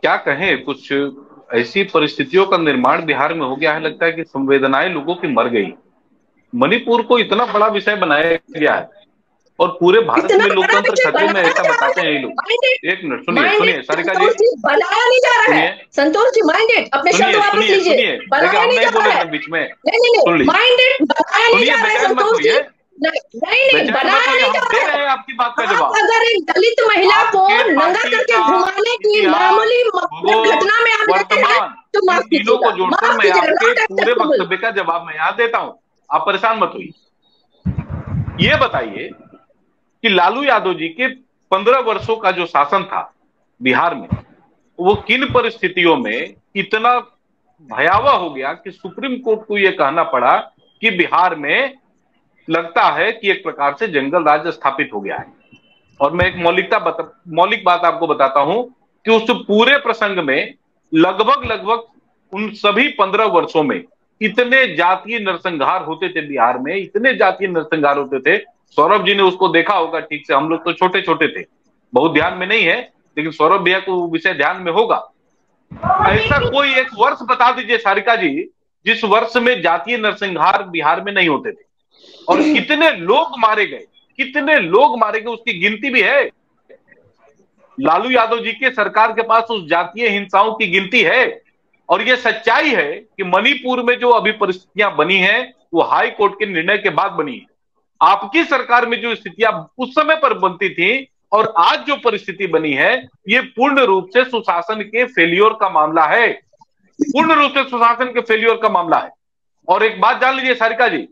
क्या कहें, कुछ ऐसी परिस्थितियों का निर्माण बिहार में हो गया है, लगता है कि संवेदनाएं लोगों की मर गई। मणिपुर को इतना बड़ा विषय बनाया गया है और पूरे भारत इतना में बड़ा लोकतंत्र विषय खतरे में, बनाया ऐसा जा रहा बताते हैं ये है। माइंडेड, लोग। एक मिनट सुनिए, सुनिए माइंडेड सारिका जी, संतोष जी, बनाया नहीं जा रहा है। सुनिए, संतोष जी, माइंडेड, अपने शब्द सुनिए, वापस सुनिए, लीजिए। सुनिए। देखिए बनाया हम नहीं नहीं जा रहा है। बोलेंगे बीच में। नहीं नहीं सुन नहीं, लीजिए, माइंडेड बनाया नहीं सुनिए, जा रहा है बेचैन मत संतोष जी। होइए। नहीं नहीं नहीं, बेचैन मत बनाया होइए, नहीं हम जा दे रहा रहे है। हैं आपकी बात का आप जवाब। अगर एक दलित महिला को आपके नंगा पार्टी करके का घुमाने की इतिहास, मामूली भूगोल, घटना में आप लेते हैं, वर्तमान, तो इन माफ तीनों को कीजिएगा, जोड़कर माफ मैं कीजिएगा, आपके नॉट पूरे एक्सेप्टेबल। वक्तव्य का जवाब मैं यहाँ देता हूँ। आप परेशान मत होइए। ये बताइए कि लालू यादव जी के 15 वर्षों का जो शासन था बिहार में, वो किन परिस्थितियों में इतना भयावह हो गया कि सुप्रीम कोर्ट को यह कहना पड़ा कि बिहार में लगता है कि एक प्रकार से जंगल राज स्थापित हो गया है। और मैं एक मौलिक बात आपको बताता हूं कि उस पूरे प्रसंग में लगभग लगभग उन सभी 15 वर्षों में इतने जातीय नरसंहार होते थे बिहार में, इतने जातीय नरसंहार होते थे। सौरभ जी ने उसको देखा होगा ठीक से, हम लोग तो छोटे छोटे थे, बहुत ध्यान में नहीं है, लेकिन सौरभ भैया को विषय ध्यान में होगा। ऐसा कोई एक वर्ष बता दीजिए सारिका जी, जिस वर्ष में जातीय नरसंहार बिहार में नहीं होते थे। और कितने लोग मारे गए, कितने लोग मारे गए, उसकी गिनती भी है। लालू यादव जी के सरकार के पास उस जातीय हिंसाओं की गिनती है। और यह सच्चाई है कि मणिपुर में जो अभी परिस्थितियां बनी हैं, वो हाई कोर्ट के निर्णय के बाद बनी है। आपकी सरकार में जो स्थितियां उस समय पर बनती थी और आज जो परिस्थिति बनी है, ये पूर्ण रूप से सुशासन के फेलियर का मामला है। पूर्ण रूप से सुशासन के फेलियर का मामला है। और एक बात जान लीजिए सारिका जी,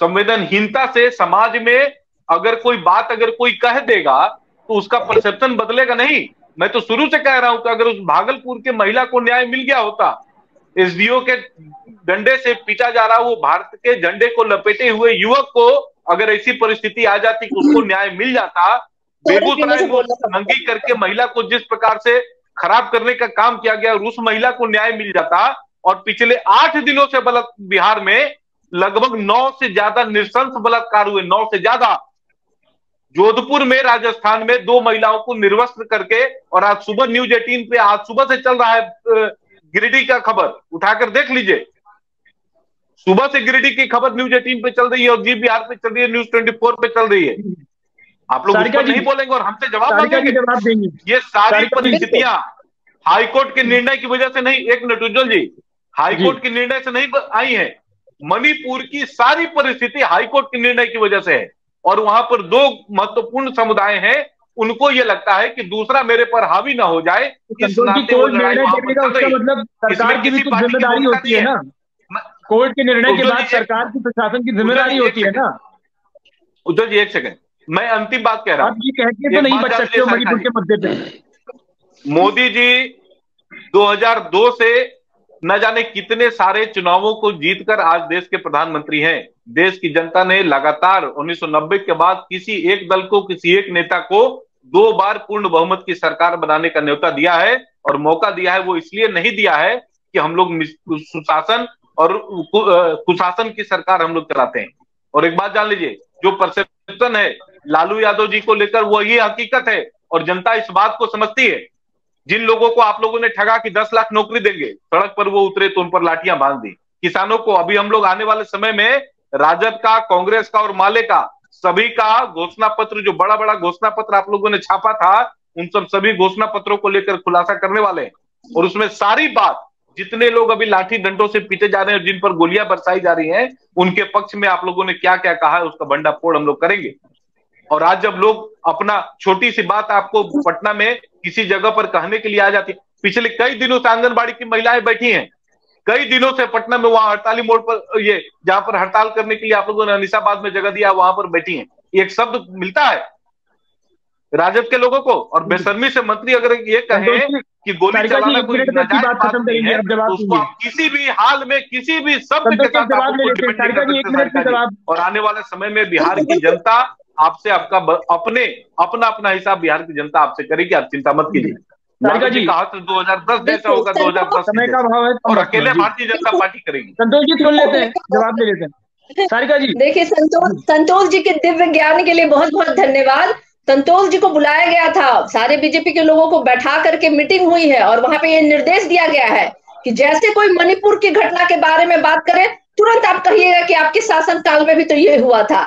संवेदनहीनता से समाज में अगर कोई कह देगा तो उसका परसेप्शन बदलेगा नहीं। मैं तो शुरू से कह रहा हूं कि अगर उस भागलपुर के महिला को न्याय मिल गया होता, एसडीओ के डंडे से पीटा जा रहा वो भारत के झंडे को लपेटे हुए युवक को अगर ऐसी परिस्थिति आ जाती कि उसको न्याय मिल जाता, सॉरी पीने बेगूसराय से में उस बोलना पड़ता नंगी करके महिला को जिस प्रकार से खराब करने का काम किया गया और उस महिला को न्याय मिल जाता। और पिछले 8 दिनों से बिहार में लगभग 9 से ज्यादा नृशंस बलात्कार हुए, 9 से ज्यादा। जोधपुर में, राजस्थान में 2 महिलाओं को निर्वस्त्र करके, और आज सुबह न्यूज 18 पे आज सुबह से चल रहा है गिरिडीह का खबर, उठाकर देख लीजिए। सुबह से गिरिडीह की खबर न्यूज 18 पे चल रही है और जी बिहार पे चल रही है, न्यूज 24 पे चल रही है। है। आप लोग उस सारिका पर जी, नहीं बोलेंगे और हमसे जवाब सारिका जी मांगेंगे। जवाब देंगी। ये सारी सारिका जी, बिल्कुल। परिस्थितियां हाईकोर्ट के निर्णय की वजह से नहीं, एक मिनट उज्जवल जी, जी हाईकोर्ट के निर्णय से नहीं आई है। मणिपुर की सारी परिस्थिति हाईकोर्ट के निर्णय की वजह से है। और वहां पर 2 महत्वपूर्ण समुदाय हैं, उनको यह लगता है कि दूसरा मेरे पर हावी ना हो जाए, इस संतोष जी, नाते वो कोर्ट लड़ाई निर्णय वहां पर देगा चल उसका रही है। मतलब सरकार इसमें की भी किसी तो पार्टी की जिम्मेदारी भूमिका होती नहीं है है। ना। कोर्ट के निर्णय के उज्जवल बाद जी सरकार की प्रशासन की उज्जवल जिम्मेदारी जी एक होती है सेकंड, ना। उज्जवल जी एक सेकंड, मैं अंतिम बात कह रहा आप ये कह के हूं, तो एक नहीं बात बच जान सकते लीजिए हो सारिका मणिपुर जी। के मुद्दे पे। मोदी जी 2002 से न जाने कितने सारे चुनावों को जीतकर आज देश के प्रधानमंत्री हैं। देश की जनता ने लगातार 1990 के बाद किसी एक दल को, किसी एक नेता को 2 बार पूर्ण बहुमत की सरकार बनाने का न्योता दिया है। और मौका दिया है वो इसलिए नहीं दिया है कि हम लोग सुशासन और कुशासन की सरकार हम लोग चलाते हैं। और एक बात जान लीजिए, जो परसेप्शन है लालू यादव जी को लेकर, वो ये हकीकत है और जनता इस बात को समझती है। जिन लोगों को आप लोगों ने ठगा कि 10 लाख नौकरी देंगे, सड़क पर वो उतरे तो उन पर लाठियां बांध दी। किसानों को अभी हम लोग आने वाले समय में राजद का, कांग्रेस का और माले का सभी का घोषणा पत्र, जो बड़ा बड़ा घोषणा पत्र आप लोगों ने छापा था, उन सभी घोषणा पत्रों को लेकर खुलासा करने वाले हैं। और उसमें सारी बात, जितने लोग अभी लाठी डंडों से पीटे जा रहे हैं, जिन पर गोलियां बरसाई जा रही हैं, उनके पक्ष में आप लोगों ने क्या क्या कहा है उसका भंडाफोड़ हम लोग करेंगे। और आज जब लोग अपना छोटी सी बात आपको पटना में किसी जगह पर कहने के लिए आ जाती है, पिछले कई दिनों से आंगनबाड़ी की महिलाएं बैठी हैं, कई दिनों से पटना में, वहां हड़ताली मोड़ पर, ये जहां पर हड़ताल करने के लिए आप लोगों ने अनिसाबाद में जगह दिया, वहां पर बैठी हैं। एक शब्द मिलता है राजद के लोगों को? और बेशर्मी से मंत्री अगर ये कहे कि गोली सारिका जी, चलाना एक कोई मिनट में अपनी नाजायज बात बात खत्म नहीं करेंगे, है, आप तो जवाब उसको दीजिए। आप किसी भी हाल में, किसी भी शब्द के संतोष जी, साथ आप जवाब ले उसको लेते हैं। डिफेंड नहीं सारिका कर जी, सकते 1 मिनट में सारिका जी। जवाब। और आने वाले समय में बिहार बिल्कुल की बिल्कुल। जनता आपसे आपका अपने अपना अपना हिसाब बिहार की जनता आपसे करेगी, आप चिंता मत कीजिए। सारिका लालू जी जी, का हाथ 2010 जैसा बिल्कुल होगा, संतोष। 2010 के समय का जैसा, अभाव है, कम और वक्त में अकेले जी। भारतीय जनता बिल्कुल पार्टी करेगी। संतोष जी, सुन लेते समय हैं, का जवाब ले लेते हैं। सारिका जी देखिए, संतोष जी संतोष जी के दिव्य ज्ञान के लिए बहुत बहुत धन्यवाद। संतोष जी को बुलाया गया था, सारे बीजेपी के लोगों को बैठा करके मीटिंग हुई है और वहां पे ये निर्देश दिया गया है कि जैसे कोई मणिपुर की घटना के बारे में बात करे तुरंत आप कहिएगा कि आपके शासन काल में भी तो ये हुआ था।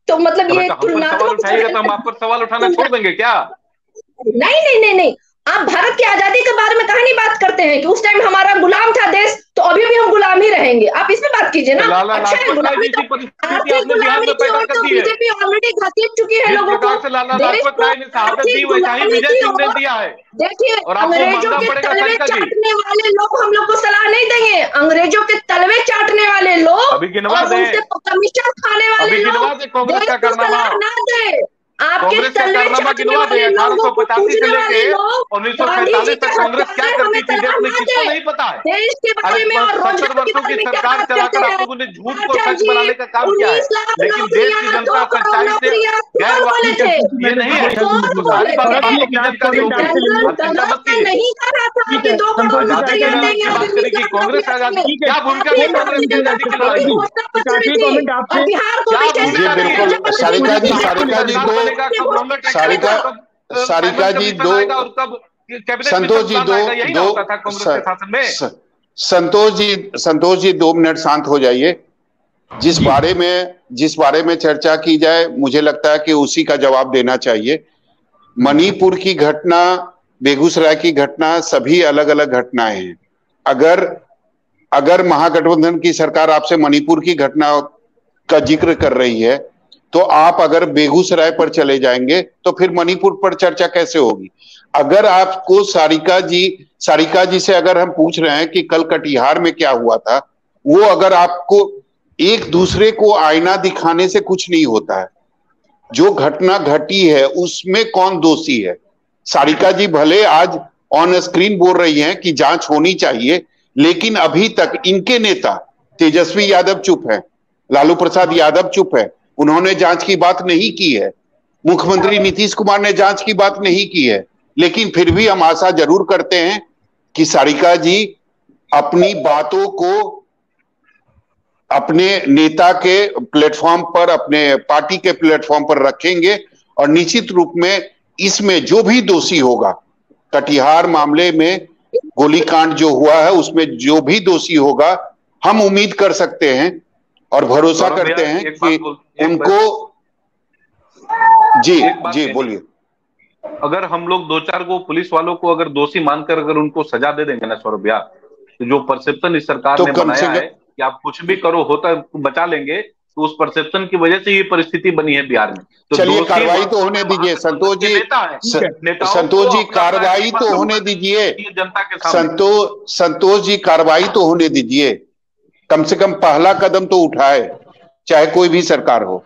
तो मतलब ये तुलनात्मक सवाल उठाइएगा तो हम आप पर सवाल उठाना छोड़ देंगे क्या? नहीं नहीं नहीं नहीं, आप भारत की आजादी के बारे में कहीं नहीं बात करते हैं कि उस टाइम हमारा गुलाम था देश, तो अभी भी हम गुलाम ही रहेंगे। आप इसमें बात कीजिए ना। अच्छा है, गुलामी तो आर्थिक गुलामी की ओर तो बीजेपी ऑलरेडी घसीट चुकी है लोगों को। देखिए, अंग्रेजों के तलवे चाटने वाले लोग हम लोग को सलाह नहीं देंगे। अंग्रेजों के तलवे चाटने वाले लोग और उनसे कमीशन खाने वाले लोग देश को सलाह ना दे। आपके तलवे चाटने वाले लोगों को पूछने वाले लोग 1947 तक कांग्रेस क्या करती थी देश में किसको नहीं पता है। देश के बारे में और रोजगार के बारे में क्या सरकार चलाकर आप लोगों ने झूठ को सच बनाने का काम किया है, लेकिन देश की जनता सच्चाई से गैर वाकिफ ये नहीं है। सारी बात आपको इज्जत करनी होगी। नहीं कर रहा था कि 2 करोड़ नौकरियां देंगे। कांग्रेस आजादी क्या भूमिका थी कांग्रेस की आजादी की लड़ाई में? और बिहार को भी बिल्कुल सारिका जी संतोष जी 2 मिनट शांत हो जाइए। जिस बारे में चर्चा की जाए मुझे लगता है कि उसी का जवाब देना चाहिए। मणिपुर की घटना, बेगूसराय की घटना सभी अलग अलग घटनाएं हैं। अगर महागठबंधन की सरकार आपसे मणिपुर की घटना का जिक्र कर रही है तो आप अगर बेगूसराय पर चले जाएंगे तो फिर मणिपुर पर चर्चा कैसे होगी? अगर आपको सारिका जी से अगर हम पूछ रहे हैं कि कल कटिहार में क्या हुआ था, वो अगर आपको एक दूसरे को आईना दिखाने से कुछ नहीं होता है। जो घटना घटी है उसमें कौन दोषी है? सारिका जी भले आज ऑन स्क्रीन बोल रही हैं कि जांच होनी चाहिए, लेकिन अभी तक इनके नेता तेजस्वी यादव चुप है, लालू प्रसाद यादव चुप है, उन्होंने जांच की बात नहीं की है। मुख्यमंत्री नीतीश कुमार ने जांच की बात नहीं की है। लेकिन फिर भी हम आशा जरूर करते हैं कि सारिका जी अपनी बातों को अपने नेता के प्लेटफॉर्म पर, अपने पार्टी के प्लेटफॉर्म पर रखेंगे और निश्चित रूप में इसमें जो भी दोषी होगा, कटिहार मामले में गोलीकांड जो हुआ है उसमें जो भी दोषी होगा, हम उम्मीद कर सकते हैं और भरोसा करते हैं कि उनको जी बोलिए। अगर हम लोग 2-4 को पुलिस वालों को अगर दोषी मानकर अगर उनको सजा दे देंगे ना सौरभ भैया, तो जो परसेप्शन इस सरकार ने बनाया है कि आप कुछ भी करो होता बचा लेंगे, तो उस परसेप्शन की वजह से ये परिस्थिति बनी है बिहार में। तो चलिए कार्रवाई तो होने दीजिए संतोष जी, कार्रवाई तो होने दीजिए जनता के संतोष जी, कार्रवाई तो होने दीजिए। कम से कम पहला कदम तो उठाए, चाहे कोई भी सरकार हो।